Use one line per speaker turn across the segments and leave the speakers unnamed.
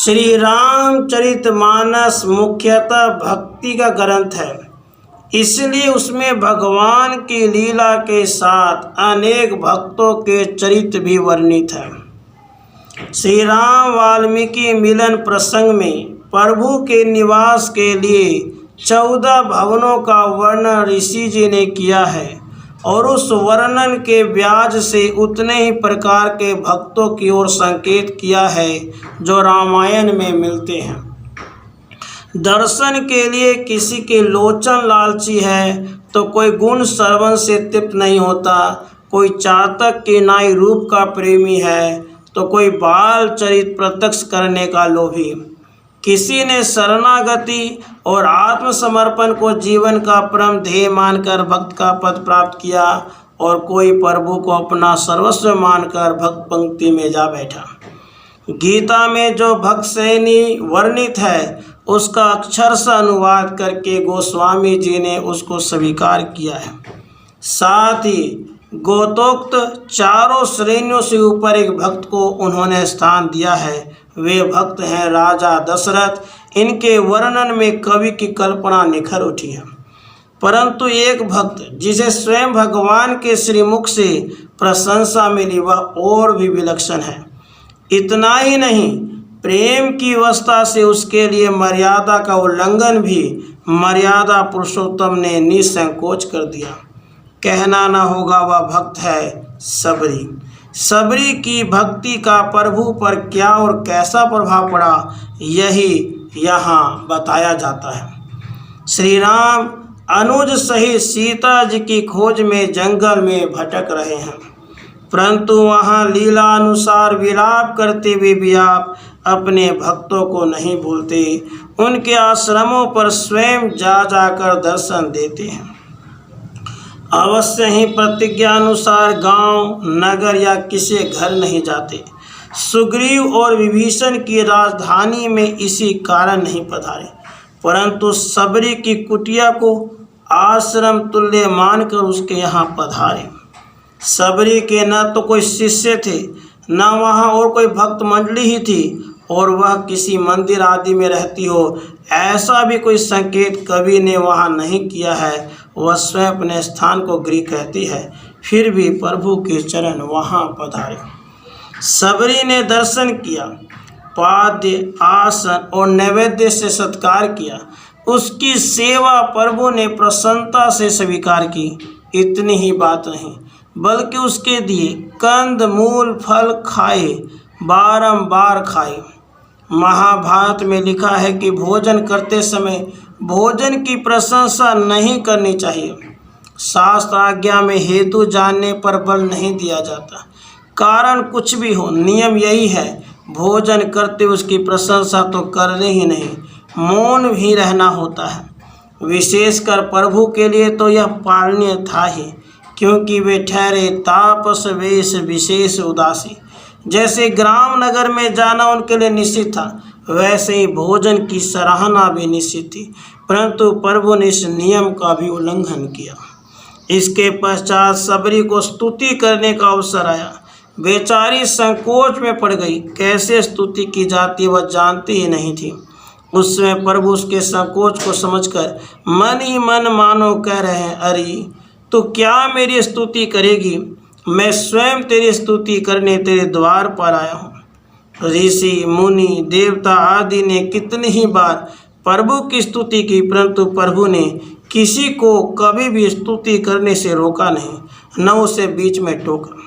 श्री रामचरितमानस मुख्यतः भक्ति का ग्रंथ है, इसलिए उसमें भगवान की लीला के साथ अनेक भक्तों के चरित्र भी वर्णित हैं। श्री राम वाल्मीकि मिलन प्रसंग में प्रभु के निवास के लिए 14 भवनों का वर्णन ऋषि जी ने किया है और उस वर्णन के ब्याज से उतने ही प्रकार के भक्तों की ओर संकेत किया है जो रामायण में मिलते हैं। दर्शन के लिए किसी के लोचन लालची है तो कोई गुण श्रवण से तृप्त नहीं होता, कोई चातक के नाई रूप का प्रेमी है तो कोई बाल चरित प्रत्यक्ष करने का लोभी। किसी ने शरणागति और आत्मसमर्पण को जीवन का परम ध्येय मानकर भक्त का पद प्राप्त किया और कोई प्रभु को अपना सर्वस्व मानकर भक्त पंक्ति में जा बैठा। गीता में जो भक्त श्रेणी वर्णित है उसका अक्षरशः अनुवाद करके गोस्वामी जी ने उसको स्वीकार किया है। साथ ही गोतोक्त चारों श्रेणियों से ऊपर एक भक्त को उन्होंने स्थान दिया है। वे भक्त हैं राजा दशरथ। इनके वर्णन में कवि की कल्पना निखर उठी है। परंतु एक भक्त जिसे स्वयं भगवान के श्रीमुख से प्रशंसा मिली वह और भी विलक्षण है। इतना ही नहीं, प्रेम की अवस्था से उसके लिए मर्यादा का उल्लंघन भी मर्यादा पुरुषोत्तम ने निसंकोच कर दिया। कहना न होगा वह भक्त है सबरी। सबरी की भक्ति का प्रभु पर क्या और कैसा प्रभाव पड़ा यही यहाँ बताया जाता है। श्री राम अनुज सहित सीता जी की खोज में जंगल में भटक रहे हैं, परंतु वहाँ लीला अनुसार विलाप करते हुए भी आप अपने भक्तों को नहीं भूलते। उनके आश्रमों पर स्वयं जा जाकर दर्शन देते हैं। अवश्य ही प्रतिज्ञा अनुसार गांव, नगर या किसी घर नहीं जाते। सुग्रीव और विभीषण की राजधानी में इसी कारण नहीं पधारे, परंतु सबरी की कुटिया को आश्रम तुल्य मानकर उसके यहाँ पधारे। सबरी के न तो कोई शिष्य थे, न वहाँ और कोई भक्त मंडली ही थी और वह किसी मंदिर आदि में रहती हो, ऐसा भी कोई संकेत कवि ने वहाँ नहीं किया है। वह स्वयं अपने स्थान को गृह कहती है, फिर भी प्रभु के चरण वहाँ पधारे। सबरी ने दर्शन किया, पाद्य आसन और नैवेद्य से सत्कार किया। उसकी सेवा प्रभु ने प्रसन्नता से स्वीकार की। इतनी ही बात नहीं, बल्कि उसके दिए कंद मूल फल खाए, बारंबार खाए। महाभारत में लिखा है कि भोजन करते समय भोजन की प्रशंसा नहीं करनी चाहिए। शास्त्र आज्ञा में हेतु जानने पर बल नहीं दिया जाता। कारण कुछ भी हो, नियम यही है, भोजन करते उसकी प्रशंसा तो करने ही नहीं, मौन भी रहना होता है। विशेषकर प्रभु के लिए तो यह पालनीय था ही, क्योंकि वे ठहरे तापस वेश विशेष उदासी। जैसे ग्राम नगर में जाना उनके लिए निश्चित था, वैसे ही भोजन की सराहना भी निश्चित थी, परंतु प्रभु ने इस नियम का भी उल्लंघन किया। इसके पश्चात सबरी को स्तुति करने का अवसर आया। बेचारी संकोच में पड़ गई, कैसे स्तुति की जाती वह जानती ही नहीं थी। उस समय प्रभु उसके संकोच को समझकर मन ही मन मानो कह रहे हैं, अरे तू क्या मेरी स्तुति करेगी, मैं स्वयं तेरी स्तुति करने तेरे द्वार पर आया हूँ। ऋषि मुनि देवता आदि ने कितनी ही बार प्रभु की स्तुति की, परंतु प्रभु ने किसी को कभी भी स्तुति करने से रोका नहीं, न उसे बीच में टोका।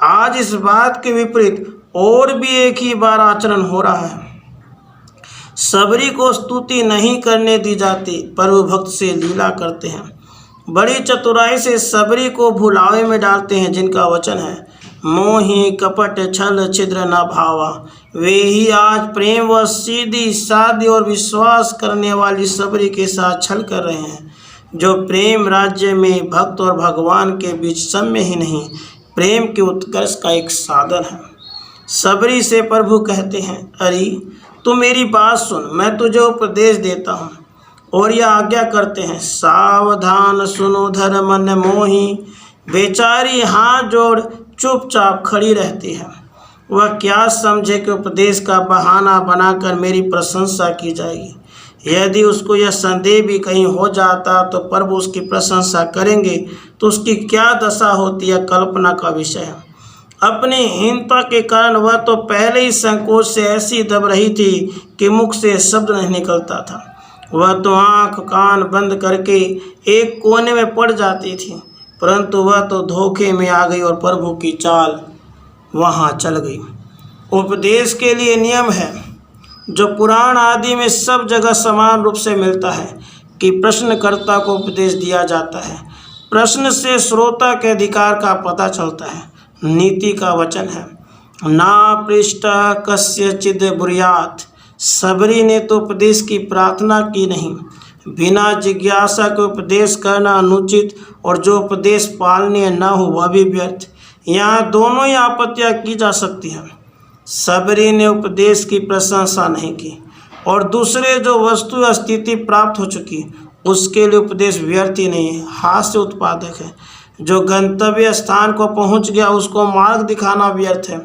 आज इस बात के विपरीत और भी एक ही बार आचरण हो रहा है। सबरी को स्तुति नहीं करने दी जाती, प्रभु भक्त से लीला करते हैं। बड़ी चतुराई से सबरी को भुलावे में डालते हैं, जिनका वचन है, मोहि कपट छल छिद्र न भावा। वे ही आज प्रेम व सीधी साधी और विश्वास करने वाली सबरी के साथ छल कर रहे हैं, जो प्रेम राज्य में भक्त और भगवान के बीच सम्य ही नहीं, प्रेम के उत्कर्ष का एक साधन है। सबरी से प्रभु कहते हैं, अरे तू मेरी बात सुन, मैं तुझे उपदेश देता हूँ। और यह आज्ञा करते हैं, सावधान सुनो धर मन मोही। बेचारी हाथ जोड़ चुपचाप खड़ी रहती है। वह क्या समझे कि उपदेश का बहाना बनाकर मेरी प्रशंसा की जाएगी। यदि उसको यह संदेह भी कहीं हो जाता तो प्रभु उसकी प्रशंसा करेंगे तो उसकी क्या दशा होती है, कल्पना का विषय है। अपनी हीनता के कारण वह तो पहले ही संकोच से ऐसी दब रही थी कि मुख से शब्द नहीं निकलता था। वह तो आंख कान बंद करके एक कोने में पड़ जाती थी, परंतु वह तो धोखे में आ गई और प्रभु की चाल वहाँ चल गई। उपदेश के लिए नियम है जो पुराण आदि में सब जगह समान रूप से मिलता है कि प्रश्नकर्ता को उपदेश दिया जाता है। प्रश्न से श्रोता के अधिकार का पता चलता है। नीति का वचन है, ना पृष्ठ कस्यचिद ब्रूयात्। सबरी ने तो उपदेश की प्रार्थना की नहीं। बिना जिज्ञासा के उपदेश करना अनुचित और जो उपदेश पालनीय न हो वह भी व्यर्थ। यहाँ दोनों ही आपत्तियाँ की जा सकती हैं। सबरी ने उपदेश की प्रशंसा नहीं की और दूसरे जो वस्तु स्थिति प्राप्त हो चुकी उसके लिए उपदेश व्यर्थ ही नहीं है, हास्य उत्पादक है। जो गंतव्य स्थान को पहुंच गया उसको मार्ग दिखाना व्यर्थ है।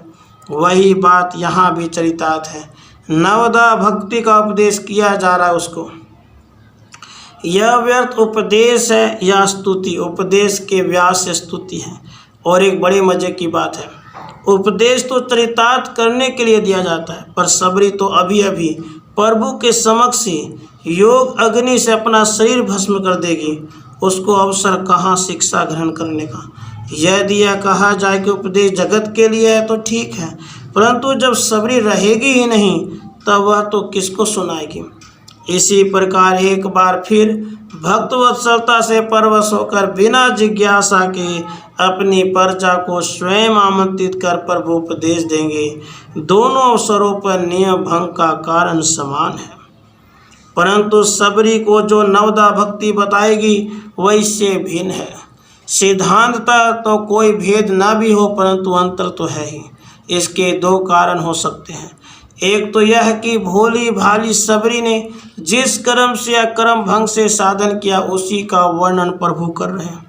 वही बात यहाँ भी चरितार्थ है। नवदा भक्ति का उपदेश किया जा रहा है उसको, यह व्यर्थ उपदेश है या स्तुति। उपदेश के व्यास से स्तुति है। और एक बड़े मजे की बात है, उपदेश तो चरितार्थ करने के लिए दिया जाता है, पर सबरी तो अभी अभी प्रभु के समक्ष ही योग अग्नि से अपना शरीर भस्म कर देगी। उसको अवसर कहाँ शिक्षा ग्रहण करने का। यदि यह कहा जाए कि उपदेश जगत के लिए है तो ठीक है, परंतु जब सबरी रहेगी ही नहीं तब वह तो किसको सुनाएगी। इसी प्रकार एक बार फिर भक्तवत्सलता से परवश होकर बिना जिज्ञासा के अपनी प्रजा को स्वयं आमंत्रित कर प्रभु उपदेश देंगे। दोनों अवसरों पर नियम भंग का कारण समान है, परंतु सबरी को जो नवदा भक्ति बताएगी वह इससे भिन्न है। सिद्धांततः तो कोई भेद ना भी हो, परंतु अंतर तो है ही। इसके दो कारण हो सकते हैं। एक तो यह कि भोली भाली सबरी ने जिस कर्म से या कर्म भंग से साधन किया उसी का वर्णन प्रभु कर रहे हैं।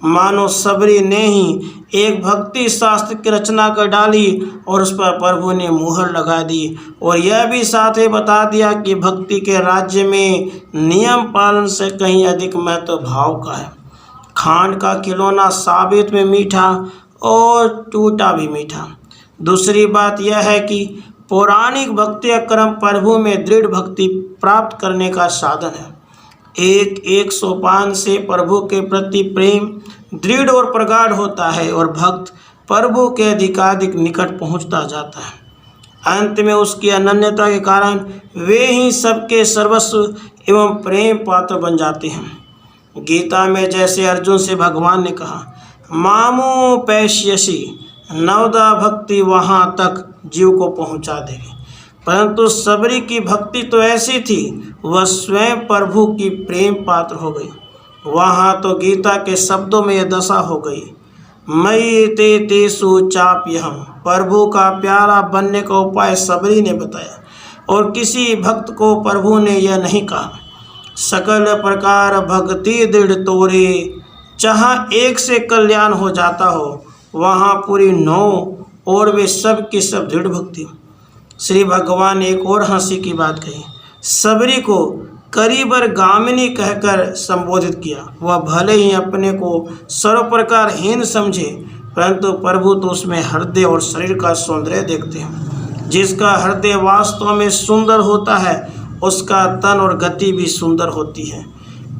मानो सबरी ने ही एक भक्ति शास्त्र की रचना कर डाली और उस पर प्रभु ने मुहर लगा दी और यह भी साथ ही बता दिया कि भक्ति के राज्य में नियम पालन से कहीं अधिक महत्व भाव का है। खांड का खिलौना साबित में मीठा और टूटा भी मीठा। दूसरी बात यह है कि पौराणिक भक्ति क्रम प्रभु में दृढ़ भक्ति प्राप्त करने का साधन है। एक सोपान से प्रभु के प्रति प्रेम दृढ़ और प्रगाढ़ होता है और भक्त प्रभु के अधिकाधिक निकट पहुंचता जाता है। अंत में उसकी अनन्यता के कारण वे ही सबके सर्वस्व एवं प्रेम पात्र बन जाते हैं। गीता में जैसे अर्जुन से भगवान ने कहा, मामू पैश्यसी, नवदा भक्ति वहाँ तक जीव को पहुँचा देगी। परंतु सबरी की भक्ति तो ऐसी थी, वह स्वयं प्रभु की प्रेम पात्र हो गई। वहाँ तो गीता के शब्दों में यह दशा हो गई, मयि ते तेषु चाप्यहम्। प्रभु का प्यारा बनने का उपाय सबरी ने बताया और किसी भक्त को प्रभु ने यह नहीं कहा, सकल प्रकार भक्ति दृढ़ तोरे। जहाँ एक से कल्याण हो जाता हो वहाँ पूरी 9 और वे सब की सब दृढ़ भक्ति। श्री भगवान ने एक और हंसी की बात कही, सबरी को करीबर गामिनी कहकर संबोधित किया। वह भले ही अपने को सर्व प्रकार हीन समझे, परंतु प्रभु तो उसमें हृदय और शरीर का सौंदर्य देखते हैं। जिसका हृदय वास्तव में सुंदर होता है उसका तन और गति भी सुंदर होती है।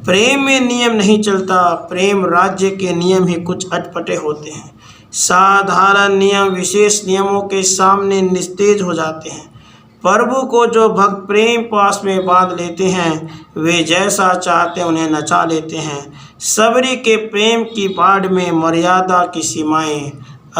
प्रेम में नियम नहीं चलता, प्रेम राज्य के नियम ही कुछ अटपटे होते हैं। साधारण नियम विशेष नियमों के सामने निस्तेज हो जाते हैं। प्रभु को जो भक्त प्रेम पास में बांध लेते हैं वे जैसा चाहते हैं उन्हें नचा लेते हैं। सबरी के प्रेम की बाढ़ में मर्यादा की सीमाएं